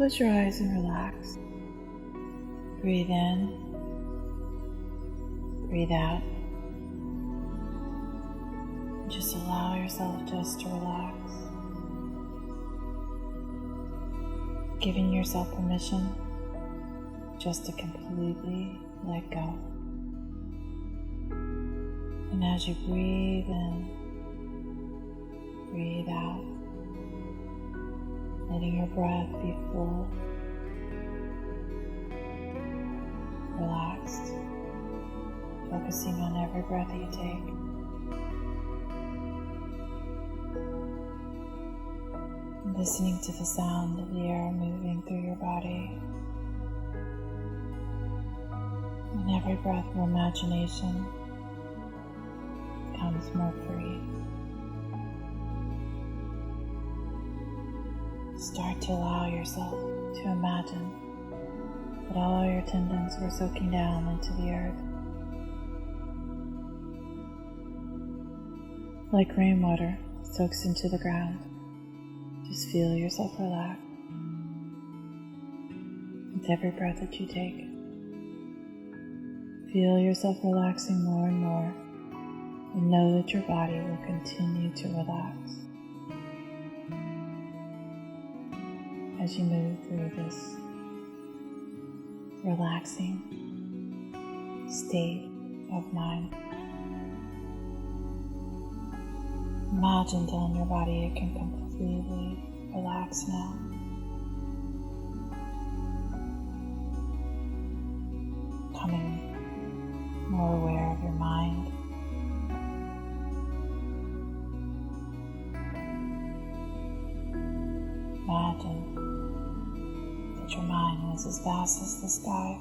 Close your eyes and relax. Breathe in, breathe out. Just allow yourself just to relax. Giving yourself permission just to completely let go. And as you breathe in, breathe out, letting your breath be full, relaxed, focusing on every breath that you take. Listening to the sound of the air moving through your body. And every breath of imagination becomes more free. Start to allow yourself to imagine that all your tendons were soaking down into the earth. Like rainwater soaks into the ground. Just feel yourself relax with every breath that you take. Feel yourself relaxing more and more, and know that your body will continue to relax as you move through this relaxing state of mind. Imagine telling your body it can completely relax now. Becoming more aware of your mind. Imagine that your mind is as vast as the sky.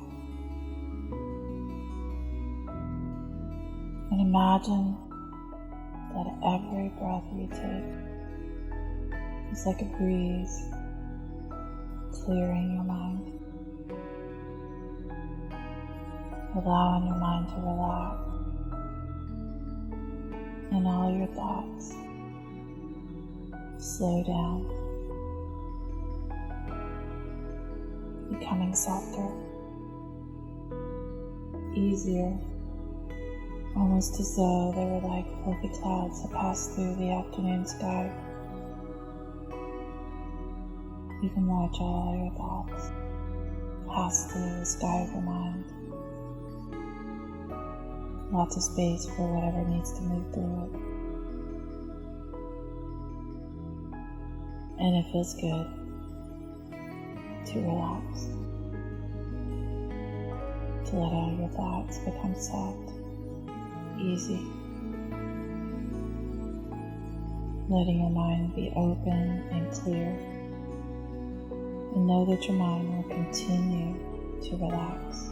And imagine that every breath you take is like a breeze clearing your mind, allowing your mind to relax, and all your thoughts slow down, becoming softer, easier, almost as though they were like fluffy clouds that pass through the afternoon sky. You can watch all your thoughts pass through the sky of your mind. Lots of space for whatever needs to move through it. And it feels good to relax, to let all your thoughts become soft, easy, letting your mind be open and clear, and know that your mind will continue to relax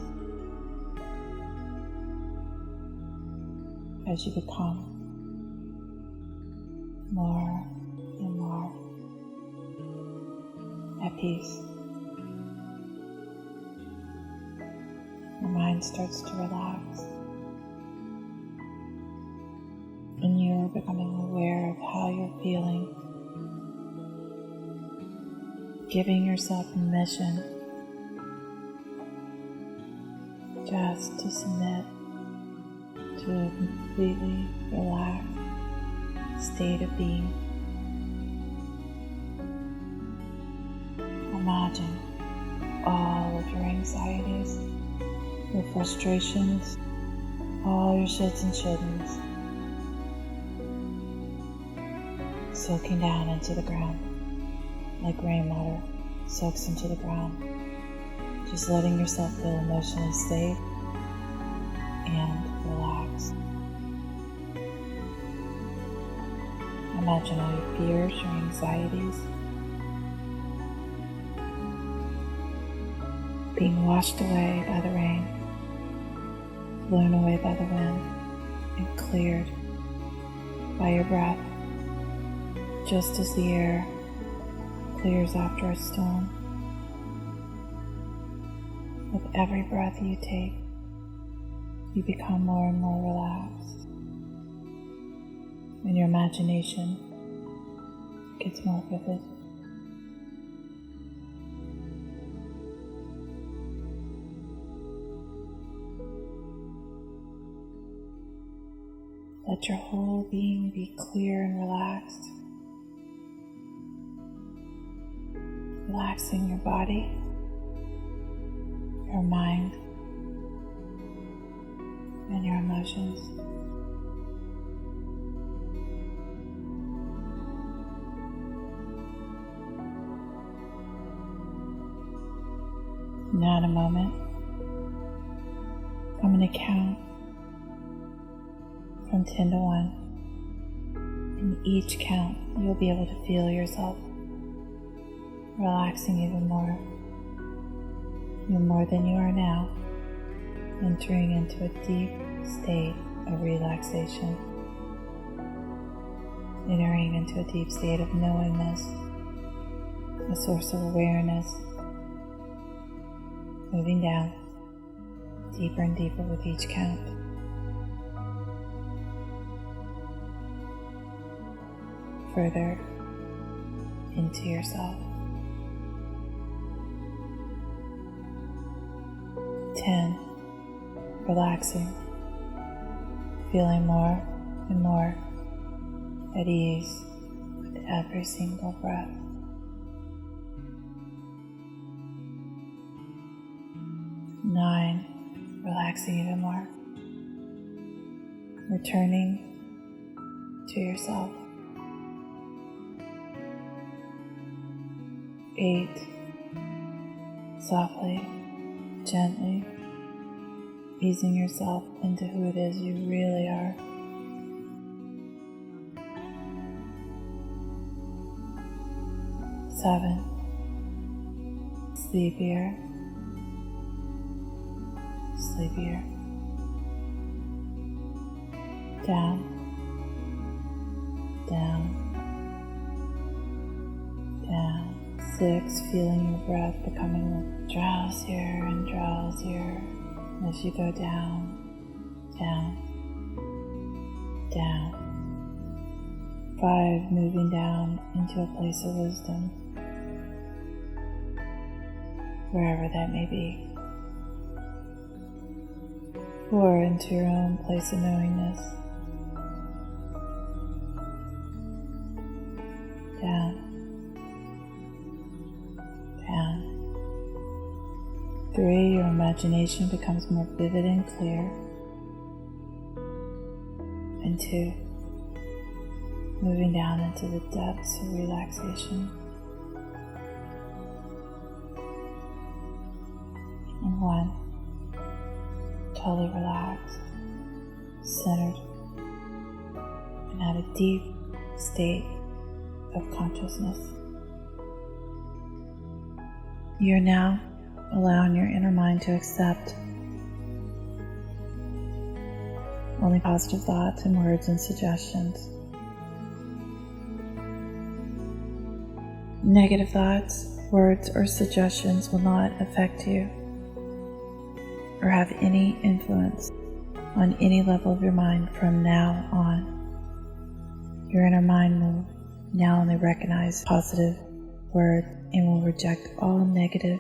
as you become more and more at peace. Your mind starts to relax, and you are becoming aware of how you're feeling, giving yourself permission just to submit to a completely relaxed state of being. Imagine all of your anxieties, your frustrations, all your shoulds and shouldn'ts soaking down into the ground like rainwater soaks into the ground. Just letting yourself feel emotionally safe and relaxed. Imagine all your fears, your anxieties being washed away by the rain, blown away by the wind, and cleared by your breath, just as the air clears after a storm. With every breath you take, you become more and more relaxed, and your imagination gets more vivid. Let your whole being be clear and relaxed. Relaxing your body, your mind, and your emotions. Now in a moment, I'm going to count from 10 to 1. In each count, you'll be able to feel yourself relaxing even more than you are now, entering into a deep state of relaxation, entering into a deep state of knowingness, a source of awareness, moving down deeper and deeper with each count. Further into yourself. 10. Relaxing, feeling more and more at ease with every single breath. 9. Relaxing even more, returning to yourself. 8. Softly, gently, easing yourself into who it is you really are. 7. Sleepier, sleepier. Down, down, down. 6. Feeling your breath becoming drowsier and drowsier as you go down, down, down. 5. Moving down into a place of wisdom, wherever that may be. 4. Into your own place of knowingness. Down, down. 3. Your imagination becomes more vivid and clear. And 2. Moving down into the depths of relaxation. And 1. Totally relaxed, centered, and at a deep state of consciousness. You're now allowing your inner mind to accept only positive thoughts and words and suggestions. Negative thoughts, words, or suggestions will not affect you or have any influence on any level of your mind from now on. Your inner mind will now only recognize positive words and will reject all negative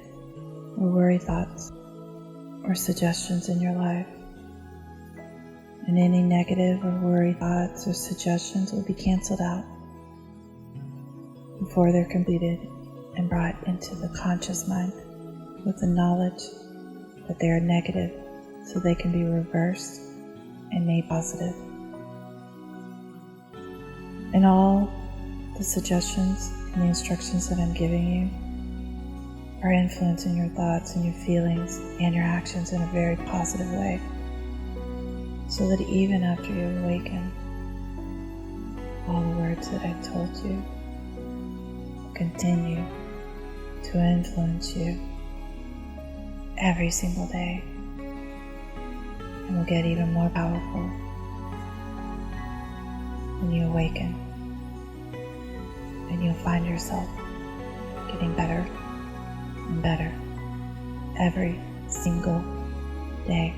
or worry thoughts or suggestions in your life. And any negative or worry thoughts or suggestions will be canceled out before they're completed and brought into the conscious mind with the knowledge that they are negative so they can be reversed and made positive. And all the suggestions and the instructions that I'm giving you are influencing your thoughts and your feelings and your actions in a very positive way, so that even after you awaken, all the words that I've told you will continue to influence you every single day and will get even more powerful when you awaken, and you'll find yourself getting better and better every single day.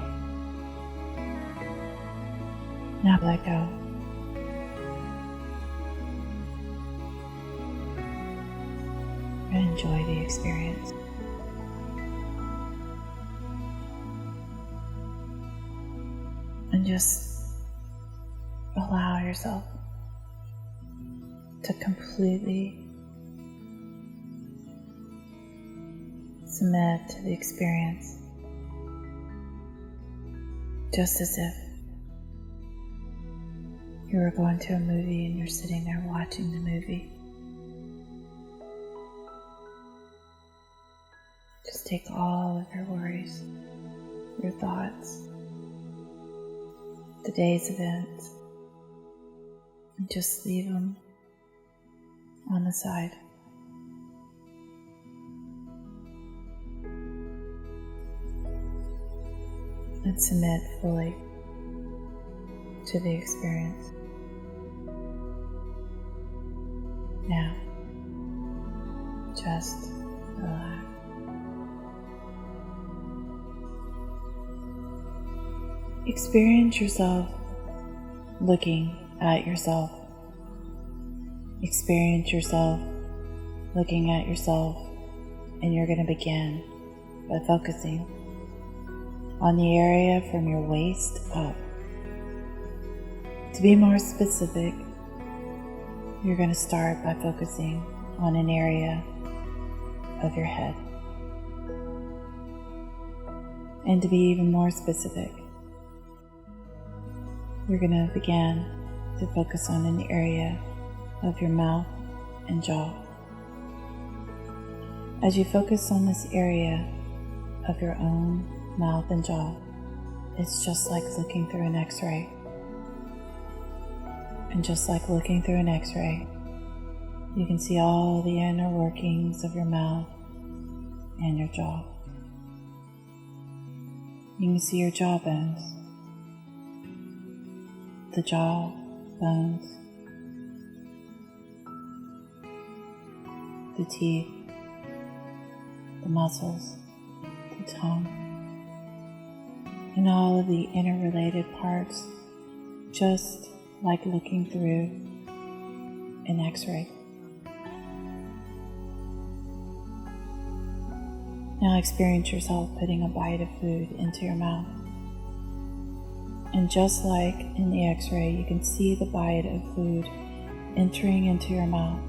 Now let go. And enjoy the experience. And just allow yourself to completely submit to the experience, just as if you were going to a movie and you're sitting there watching the movie. Just take all of your worries, your thoughts, the day's events, and just leave them on the side. And submit fully to the experience. Now, just relax. Experience yourself looking at yourself. Experience yourself looking at yourself, and you're going to begin by focusing on the area from your waist up. To be more specific, you're going to start by focusing on an area of your head. And to be even more specific, you're going to begin to focus on an area of your mouth and jaw. As you focus on this area of your own mouth and jaw, it's just like looking through an X-ray. And just like looking through an X-ray, you can see all the inner workings of your mouth and your jaw. You can see your jaw bones, the jaw bones, the teeth, the muscles, the tongue, and all of the interrelated parts, just like looking through an X-ray. Now experience yourself putting a bite of food into your mouth. And just like in the X-ray, you can see the bite of food entering into your mouth.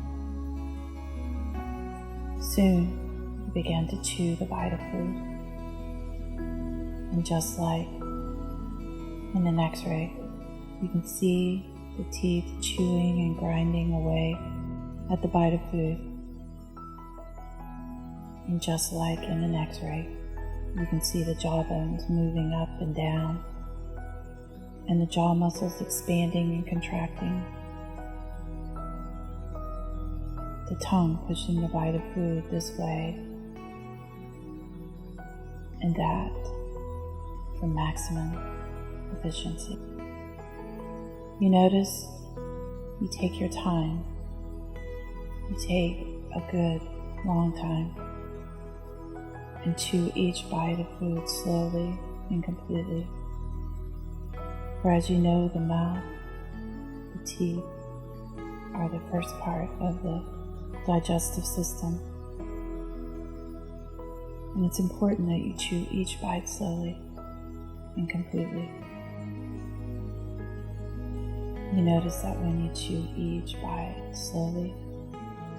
Soon, you begin to chew the bite of food. And just like in an X-ray, you can see the teeth chewing and grinding away at the bite of food. And just like in an X-ray, you can see the jaw bones moving up and down, and the jaw muscles expanding and contracting. The tongue pushing the bite of food this way and that for maximum efficiency. You notice you take your time. You take a good long time and chew each bite of food slowly and completely. For as you know, the mouth, the teeth are the first part of the digestive system. And it's important that you chew each bite slowly and completely. You notice that when you chew each bite slowly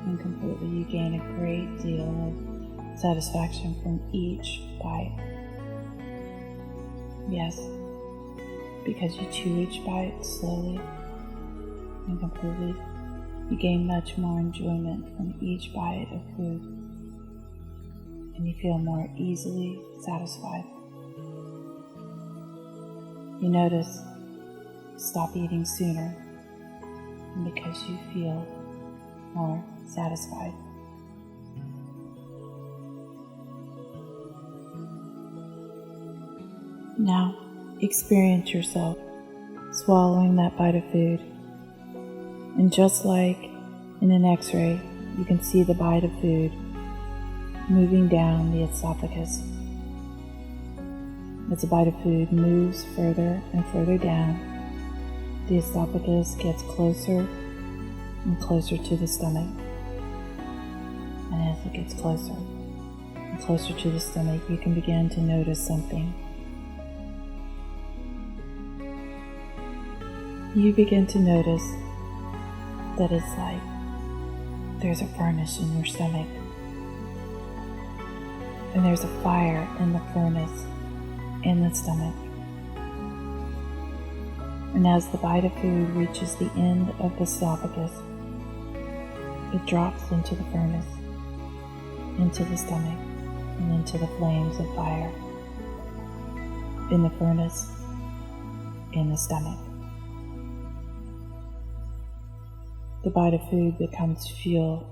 and completely, you gain a great deal of satisfaction from each bite. Yes, because you chew each bite slowly and completely, you gain much more enjoyment from each bite of food, and you feel more easily satisfied. You notice you stop eating sooner because you feel more satisfied. Now, experience yourself swallowing that bite of food. And just like in an X-ray, you can see the bite of food moving down the esophagus. As the bite of food moves further and further down, the esophagus gets closer and closer to the stomach. And as it gets closer and closer to the stomach, you can begin to notice something. you begin to notice that it's like there's a furnace in your stomach, and there's a fire in the furnace in the stomach. And as the bite of food reaches the end of the esophagus, it drops into the furnace, into the stomach, and into the flames of fire in the furnace, in the stomach. The bite of food becomes fuel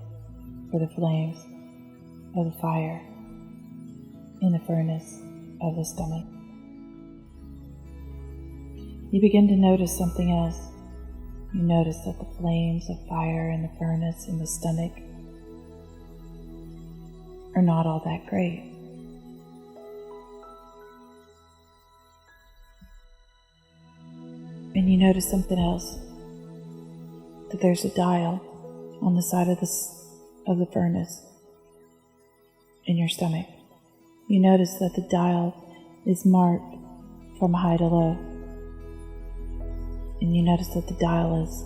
for the flames of the fire in the furnace of the stomach. You begin to notice something else. You notice that the flames of fire in the furnace in the stomach are not all that great. And you notice something else, that there's a dial on the side of the furnace in your stomach. You notice that the dial is marked from high to low. And you notice that the dial is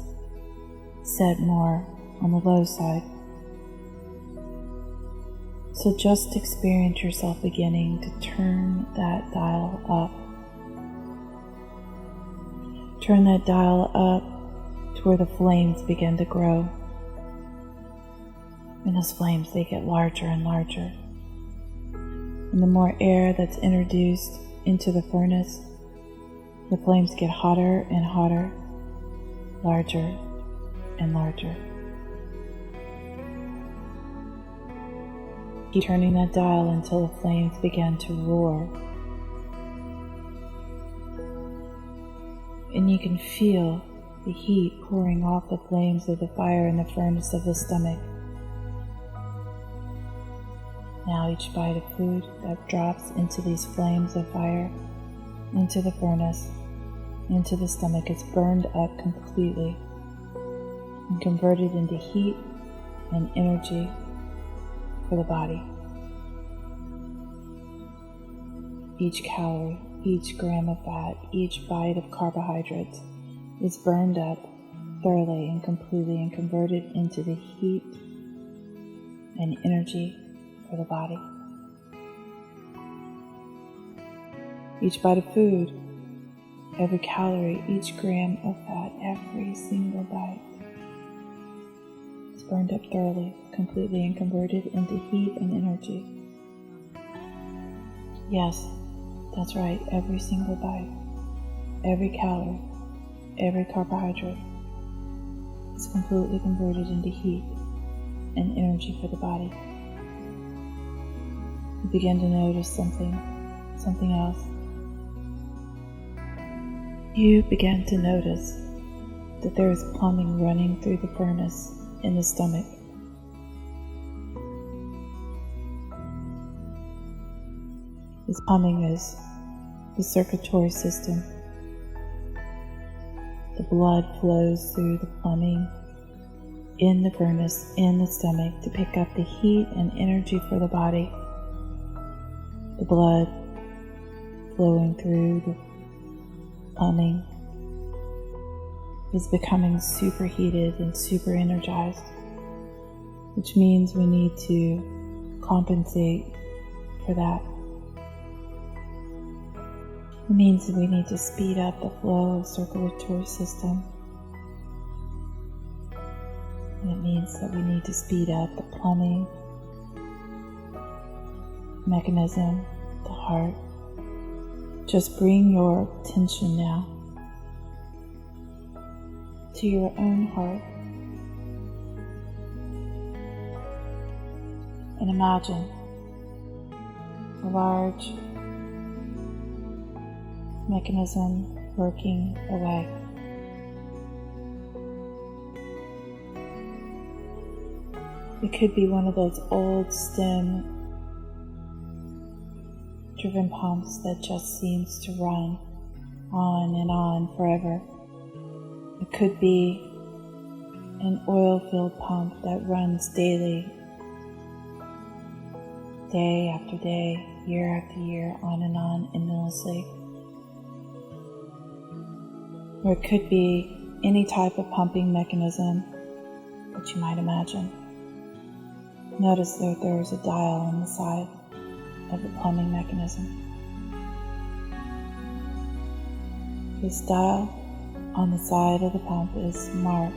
set more on the low side. So just experience yourself beginning to turn that dial up. Turn that dial up to where the flames begin to grow. And those flames, they get larger and larger. And the more air that's introduced into the furnace, the flames get hotter and hotter, larger and larger. Keep turning that dial until the flames begin to roar. And you can feel the heat pouring off the flames of the fire in the furnace of the stomach. Now each bite of food that drops into these flames of fire, into the furnace, into the stomach, is burned up completely and converted into heat and energy for the body. Each calorie, each gram of fat, each bite of carbohydrates is burned up thoroughly and completely and converted into the heat and energy for the body. Each bite of food, every calorie, each gram of fat, every single bite is burned up thoroughly, completely, and converted into heat and energy. Yes, that's right, every single bite, every calorie, every carbohydrate is completely converted into heat and energy for the body. You begin to notice something else. You begin to notice that there is plumbing running through the furnace in the stomach. This plumbing is the circulatory system. The blood flows through the plumbing in the furnace in the stomach to pick up the heat and energy for the body. The blood flowing through the plumbing is becoming superheated and super energized, which means we need to compensate for that. It means that we need to speed up the flow of the circulatory system. And it means that we need to speed up the plumbing mechanism, the heart. Just bring your attention now to your own heart and imagine a large mechanism working away. It could be one of those old stem driven pumps that just seems to run on and on forever. It could be an oil-filled pump that runs daily, day after day, year after year, on and on endlessly. Or it could be any type of pumping mechanism that you might imagine. Notice that there is a dial on the side of the plumbing mechanism. This dial on the side of the pump is marked